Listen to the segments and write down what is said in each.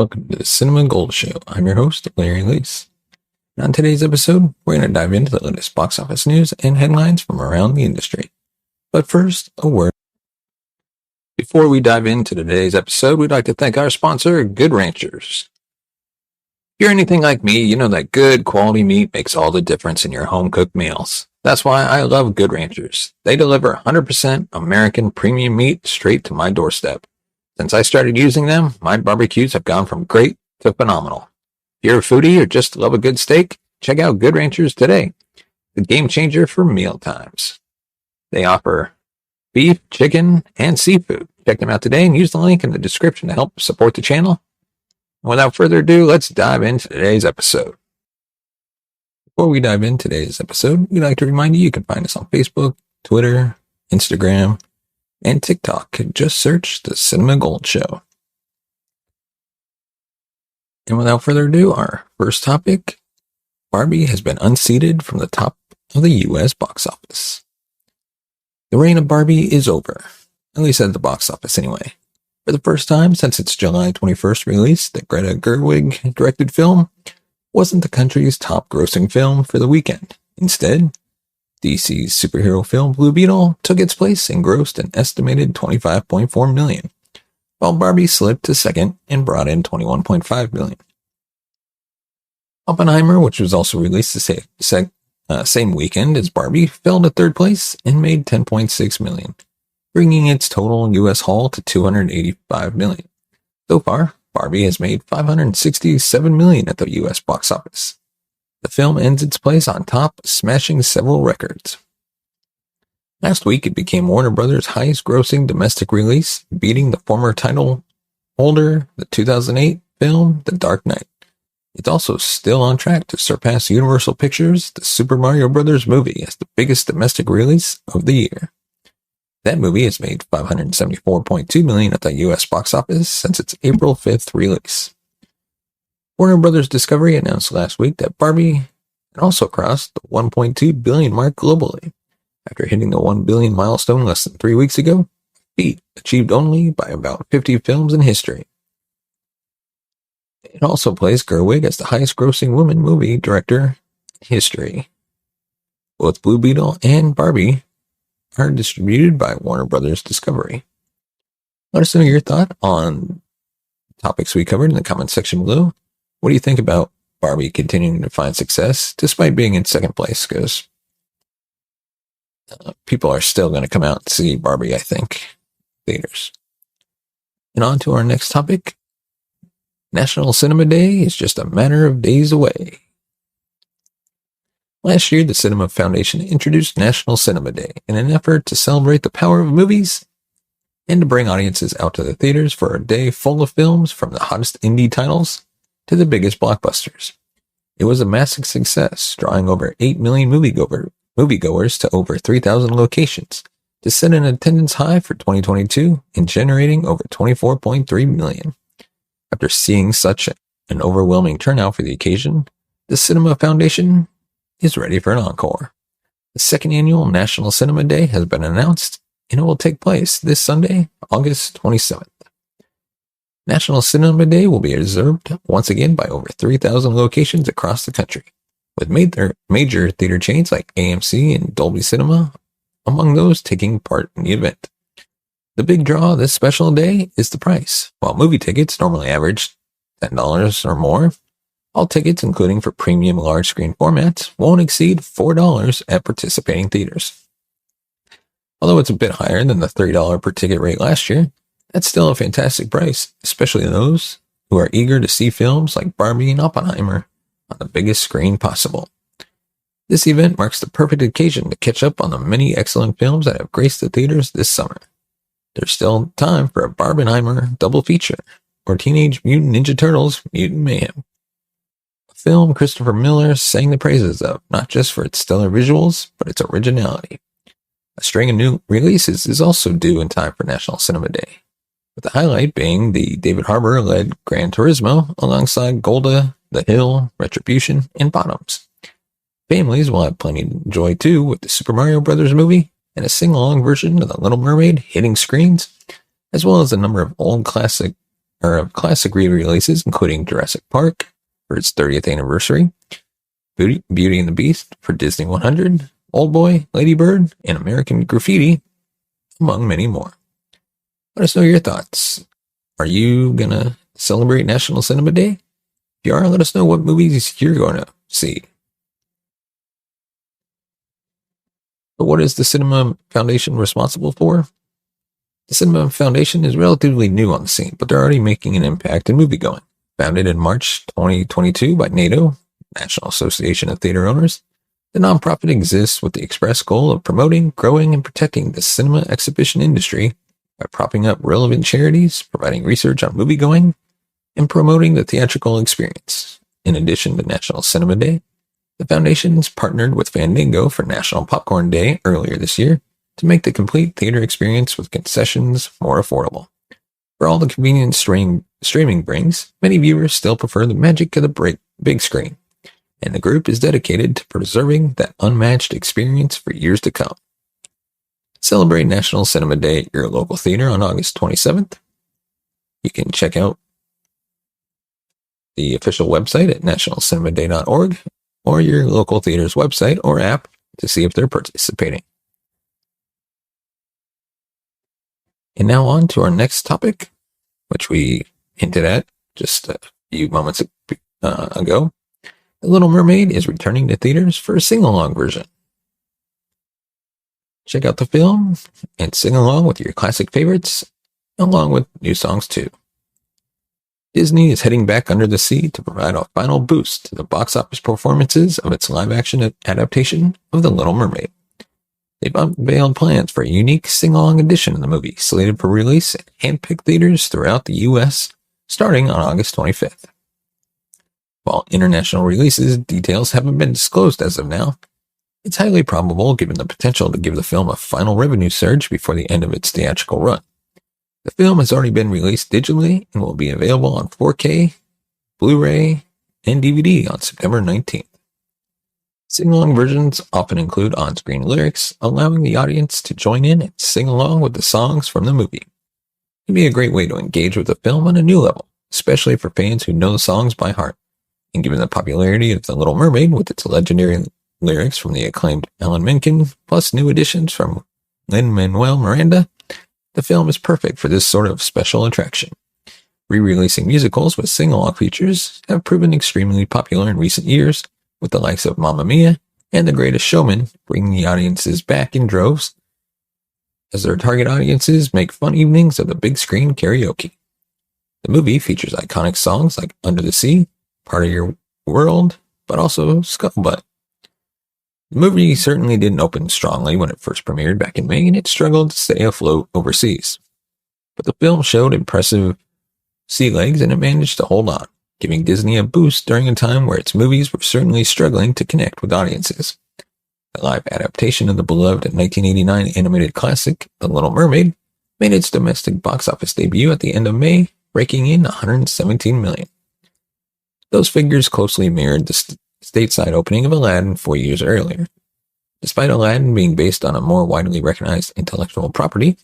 welcome to the Cinema Gold Show. I'm your host, Larry Leese. And on today's episode, we're going to dive into the latest box office news and headlines from around the industry. But first, a word. Before we dive into today's episode, we'd like to thank our sponsor, Good Ranchers. If you're anything like me, you know that good quality meat makes all the difference in your home-cooked meals. That's why I love Good Ranchers. They deliver 100% American premium meat straight to my doorstep. Since I started using them, my barbecues have gone from great to phenomenal. If you're a foodie or just love a good steak, check out Good Ranchers today, the game changer for meal times. They offer beef, chicken, and seafood. Check them out today and use the link in the description to help support the channel. And without further ado, let's dive into today's episode. Before we dive into today's episode, we'd like to remind you can find us on Facebook, Twitter, Instagram, and TikTok. Just search the Cinema Gold Show. And without further ado, our first topic, Barbie has been unseated from the top of the US box office. The reign of Barbie is over, at least at the box office anyway. For the first time since its July 21st release, the Greta Gerwig directed film wasn't the country's top grossing film for the weekend. Instead, DC's superhero film Blue Beetle took its place and grossed an estimated $25.4 million, while Barbie slipped to second and brought in $21.5 million. Oppenheimer, which was also released the same weekend as Barbie, fell to third place and made $10.6 million, bringing its total U.S. haul to $285 million. So far, Barbie has made $567 million at the U.S. box office. The film ends its place on top, smashing several records. Last week, it became Warner Brothers' highest-grossing domestic release, beating the former title holder, the 2008 film The Dark Knight. It's also still on track to surpass Universal Pictures' The Super Mario Bros. Movie as the biggest domestic release of the year. That movie has made $574.2 million at the U.S. box office since its April 5th release. Warner Brothers Discovery announced last week that Barbie had also crossed the $1.2 billion mark globally, after hitting the $1 billion milestone less than 3 weeks ago, a feat achieved only by about 50 films in history. It also placed Gerwig as the highest-grossing woman movie director in history. Both Blue Beetle and Barbie are distributed by Warner Brothers Discovery. Let us know your thought on topics we covered in the comment section below. What do you think about Barbie continuing to find success despite being in second place? Because people are still going to come out and see Barbie, I think, theaters. And on to our next topic. National Cinema Day is just a matter of days away. Last year, the Cinema Foundation introduced National Cinema Day in an effort to celebrate the power of movies and to bring audiences out to the theaters for a day full of films from the hottest indie titles to the biggest blockbusters. It was a massive success, drawing over 8 million moviegoers to over 3,000 locations to set an attendance high for 2022 and generating over 24.3 million. After seeing such an overwhelming turnout for the occasion, the Cinema Foundation is ready for an encore. The second annual National Cinema Day has been announced, and it will take place this Sunday, August 27th. National Cinema Day will be observed once again by over 3,000 locations across the country, with major theater chains like AMC and Dolby Cinema among those taking part in the event. The big draw this special day is the price. While movie tickets normally average $10 or more, all tickets, including for premium large screen formats, won't exceed $4 at participating theaters. Although it's a bit higher than the $30 per ticket rate last year, that's still a fantastic price, especially those who are eager to see films like Barbie and Oppenheimer on the biggest screen possible. This event marks the perfect occasion to catch up on the many excellent films that have graced the theaters this summer. There's still time for a Barbenheimer double feature, or Teenage Mutant Ninja Turtles Mutant Mayhem. A film Christopher Miller sang the praises of, not just for its stellar visuals, but its originality. A string of new releases is also due in time for National Cinema Day, with the highlight being the David Harbour-led Gran Turismo alongside Golda, The Hill, Retribution, and Bottoms. Families will have plenty to enjoy too with the Super Mario Bros. Movie and a sing-along version of The Little Mermaid hitting screens, as well as a number of old classic of classic re-releases, including Jurassic Park for its 30th anniversary, Beauty and the Beast for Disney 100, Old Boy, Lady Bird, and American Graffiti, among many more. Let us know your thoughts. Are you gonna celebrate National Cinema Day? If you are, let us know what movies you're going to see. But what is the Cinema Foundation responsible for? The Cinema Foundation is relatively new on the scene, but they're already making an impact in moviegoing. Founded in March 2022 by NATO, National Association of Theater Owners, the nonprofit exists with the express goal of promoting, growing, and protecting the cinema exhibition industry by propping up relevant charities, providing research on moviegoing, and promoting the theatrical experience. In addition to National Cinema Day, the Foundation's partnered with Fandango for National Popcorn Day earlier this year to make the complete theater experience with concessions more affordable. For all the convenience streaming brings, many viewers still prefer the magic of the big screen, and the group is dedicated to preserving that unmatched experience for years to come. Celebrate National Cinema Day at your local theater on August 27th. You can check out the official website at nationalcinemaday.org or your local theater's website or app to see if they're participating. And now on to our next topic, which we hinted at just a few moments ago. The Little Mermaid is returning to theaters for a sing-along version. Check out the film and sing along with your classic favorites, along with new songs too. Disney is heading back under the sea to provide a final boost to the box office performances of its live-action adaptation of The Little Mermaid. They've unveiled plans for a unique sing-along edition of the movie, slated for release in hand-picked theaters throughout the U.S., starting on August 25th. While international releases details haven't been disclosed as of now, it's highly probable, given the potential to give the film a final revenue surge before the end of its theatrical run. The film has already been released digitally and will be available on 4K, Blu-ray, and DVD on September 19th. Sing-along versions often include on-screen lyrics, allowing the audience to join in and sing along with the songs from the movie. It can be a great way to engage with the film on a new level, especially for fans who know the songs by heart. And given the popularity of The Little Mermaid with its legendary lyrics from the acclaimed Alan Menken, plus new additions from Lin-Manuel Miranda, the film is perfect for this sort of special attraction. Re-releasing musicals with sing-along features have proven extremely popular in recent years, with the likes of Mamma Mia and The Greatest Showman bringing the audiences back in droves as their target audiences make fun evenings of the big screen karaoke. The movie features iconic songs like Under the Sea, Part of Your World, but also Scuttlebutt. The movie certainly didn't open strongly when it first premiered back in May, and it struggled to stay afloat overseas. But the film showed impressive sea legs, and it managed to hold on, giving Disney a boost during a time where its movies were certainly struggling to connect with audiences. The live adaptation of the beloved 1989 animated classic, The Little Mermaid, made its domestic box office debut at the end of May, raking in $117 million. Those figures closely mirrored the stateside opening of Aladdin 4 years earlier. Despite Aladdin being based on a more widely recognized intellectual property,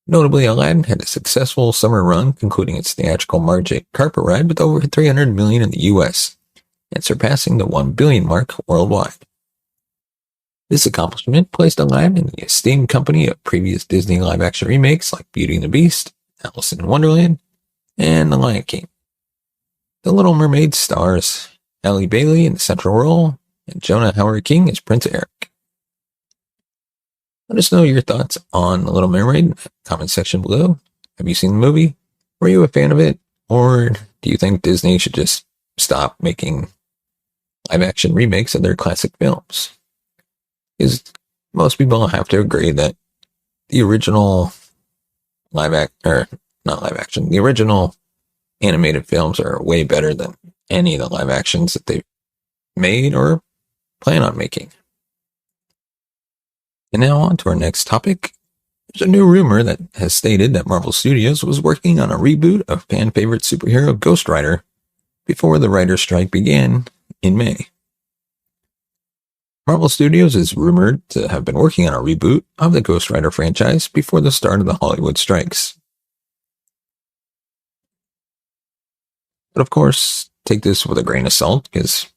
notably Aladdin had a successful summer run, concluding its theatrical market carpet ride with over $300 million in the US, and surpassing the $1 billion mark worldwide. This accomplishment placed Aladdin in the esteemed company of previous Disney live-action remakes like Beauty and the Beast, Alice in Wonderland, and The Lion King. The Little Mermaid stars Halle Bailey in the central role, and Jonah Hauer-King as Prince Eric. Let us know your thoughts on The Little Mermaid in the comment section below. Have you seen the movie? Were you a fan of it? Or do you think Disney should just stop making live-action remakes of their classic films? Because most people have to agree that the original the original animated films are way better than any of the live actions that they've made or plan on making. And now on to our next topic. There's a new rumor that has stated that Marvel Studios was working on a reboot of fan-favorite superhero Ghostrider before the writer's strike began in May. Marvel Studios is rumored to have been working on a reboot of the Ghostrider franchise before the start of the Hollywood strikes. But of course, take this with a grain of salt, because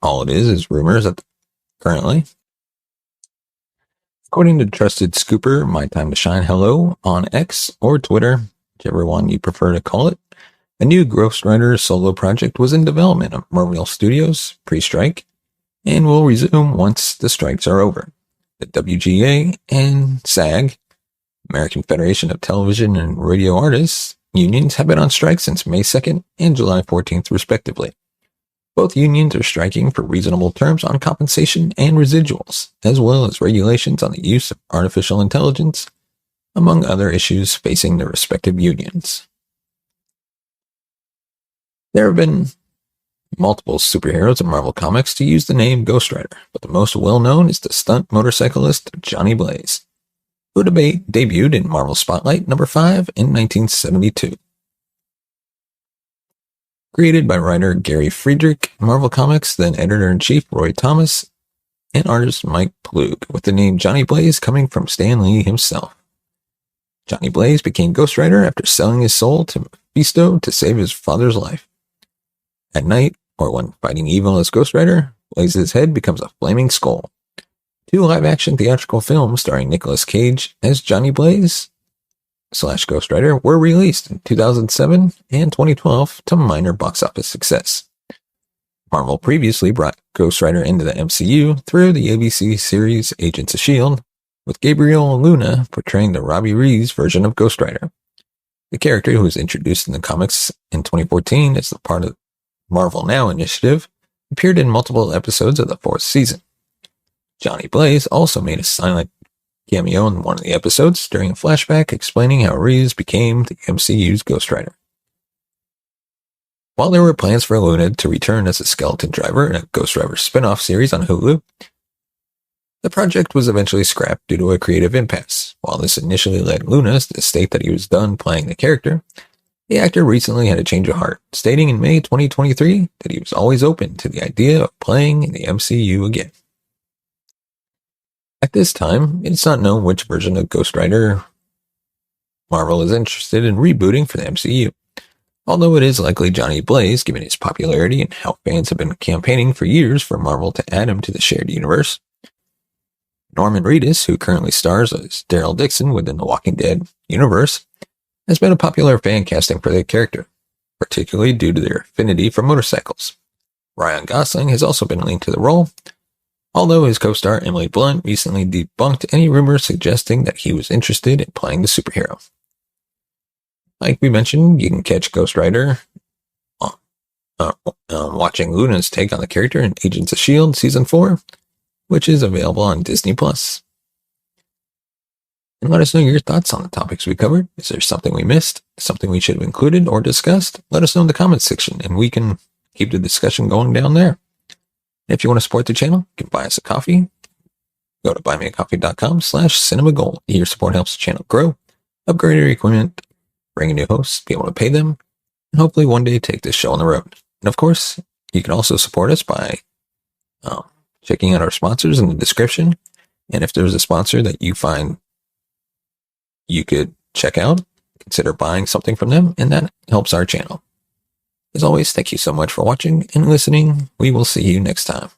all it is rumors currently. According to trusted scooper My Time to Shine Hello on X or Twitter, whichever one you prefer to call it, a new Ghostrider solo project was in development at Marvel Studios pre-strike and will resume once the strikes are over. The WGA and SAG, American Federation of Television and Radio Artists, unions have been on strike since May 2nd and July 14th, respectively. Both unions are striking for reasonable terms on compensation and residuals, as well as regulations on the use of artificial intelligence, among other issues facing their respective unions. There have been multiple superheroes in Marvel Comics to use the name Ghostrider, but the most well-known is the stunt motorcyclist Johnny Blaze, who debuted in Marvel Spotlight number 5 in 1972. Created by writer Gary Friedrich, Marvel Comics, then editor-in-chief Roy Thomas, and artist Mike Plug, with the name Johnny Blaze coming from Stan Lee himself. Johnny Blaze became Ghostrider after selling his soul to Mephisto to save his father's life. At night, or when fighting evil as Ghostrider, Blaze's head becomes a flaming skull. 2 live-action theatrical films starring Nicolas Cage as Johnny Blaze / Ghostrider were released in 2007 and 2012 to minor box office success. Marvel previously brought Ghostrider into the MCU through the ABC series Agents of S.H.I.E.L.D., with Gabriel Luna portraying the Robbie Reeves version of Ghostrider. The character, who was introduced in the comics in 2014 as the part of Marvel Now initiative, appeared in multiple episodes of the 4th season. Johnny Blaze also made a silent cameo in one of the episodes during a flashback explaining how Reeves became the MCU's Ghostrider. While there were plans for Luna to return as a skeleton driver in a Ghostrider spin-off series on Hulu, the project was eventually scrapped due to a creative impasse. While this initially led Luna to state that he was done playing the character, the actor recently had a change of heart, stating in May 2023 that he was always open to the idea of playing in the MCU again. At this time, it's not known which version of Ghostrider Marvel is interested in rebooting for the MCU, although it is likely Johnny Blaze, given his popularity and how fans have been campaigning for years for Marvel to add him to the shared universe. Norman Reedus, who currently stars as Daryl Dixon within the Walking Dead universe, has been a popular fan casting for the character, particularly due to their affinity for motorcycles. Ryan Gosling has also been linked to the role, although his co-star Emily Blunt recently debunked any rumors suggesting that he was interested in playing the superhero. Like we mentioned, you can catch Ghostrider watching Luna's take on the character in Agents of S.H.I.E.L.D. Season 4, which is available on Disney+. And let us know your thoughts on the topics we covered. Is there something we missed, something we should have included or discussed? Let us know in the comments section, and we can keep the discussion going down there. If you want to support the channel, you can buy us a coffee. Go to buymeacoffee.com/cinemagold. Your support helps the channel grow, upgrade our equipment, bring in new hosts, be able to pay them, and hopefully one day take this show on the road. And of course, you can also support us by checking out our sponsors in the description. And if there's a sponsor that you find you could check out, consider buying something from them, and that helps our channel. As always, thank you so much for watching and listening. We will see you next time.